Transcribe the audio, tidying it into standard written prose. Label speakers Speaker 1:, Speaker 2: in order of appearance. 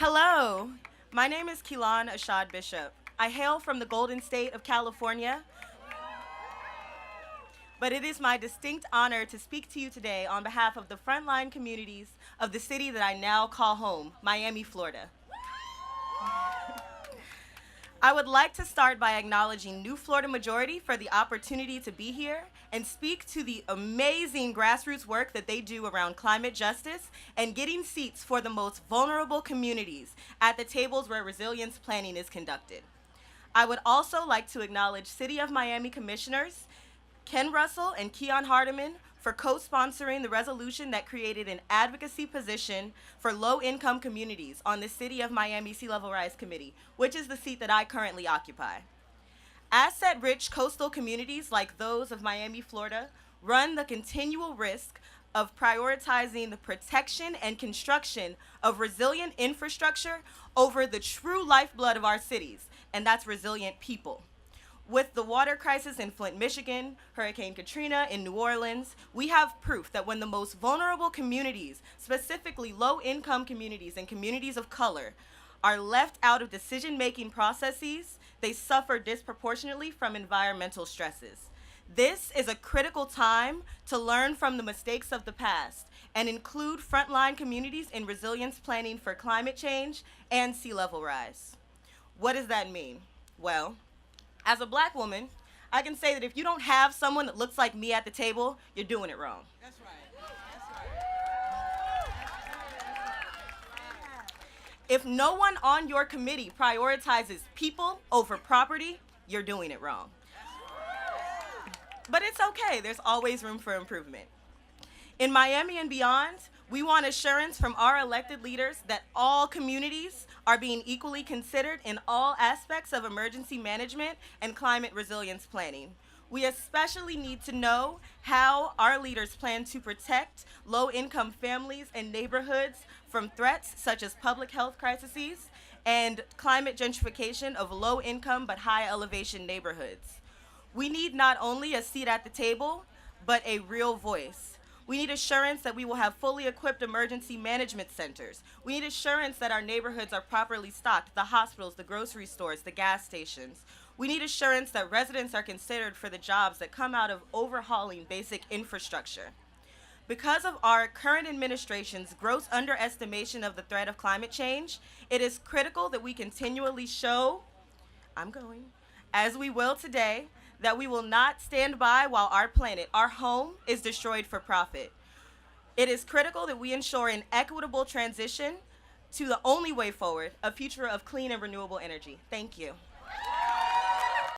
Speaker 1: Hello, my name is Kilan Ashad Bishop. I hail from the Golden State of California, but it is my distinct honor to speak to you today on behalf of the frontline communities of the city that I now call home, Miami, Florida. I would like to start by acknowledging New Florida Majority for the opportunity to be here and speak to the amazing grassroots work that they do around climate justice and getting seats for the most vulnerable communities at the tables where resilience planning is conducted. I would also like to acknowledge City of Miami Commissioners Ken Russell and Keon Hardiman for co-sponsoring the resolution that created an advocacy position for low-income communities on the City of Miami Sea Level Rise Committee, which is the seat that I currently occupy. Asset-rich coastal communities like those of Miami, Florida, run the continual risk of prioritizing the protection and construction of resilient infrastructure over the true lifeblood of our cities, and that's resilient people. With the water crisis in Flint, Michigan, Hurricane Katrina in New Orleans, we have proof that when the most vulnerable communities, specifically low-income communities and communities of color, are left out of decision-making processes, they suffer disproportionately from environmental stresses. This is a critical time to learn from the mistakes of the past and include frontline communities in resilience planning for climate change and sea level rise. What does that mean? Well, as a black woman, I can say that if you don't have someone that looks like me at the table, you're doing it wrong.
Speaker 2: That's right.
Speaker 1: If no one on your committee prioritizes people over property, you're doing it wrong. But it's okay, there's always room for improvement. In Miami and beyond, we want assurance from our elected leaders that all communities are being equally considered in all aspects of emergency management and climate resilience planning. We especially need to know how our leaders plan to protect low-income families and neighborhoods from threats such as public health crises and climate gentrification of low-income but high-elevation neighborhoods. We need not only a seat at the table, but a real voice. We need assurance that we will have fully equipped emergency management centers. We need assurance that our neighborhoods are properly stocked, the hospitals, the grocery stores, the gas stations. We need assurance that residents are considered for the jobs that come out of overhauling basic infrastructure. Because of our current administration's gross underestimation of the threat of climate change, it is critical that we continually show, as we will today, that we will not stand by while our planet, our home, is destroyed for profit. It is critical that we ensure an equitable transition to the only way forward, a future of clean and renewable energy. Thank you.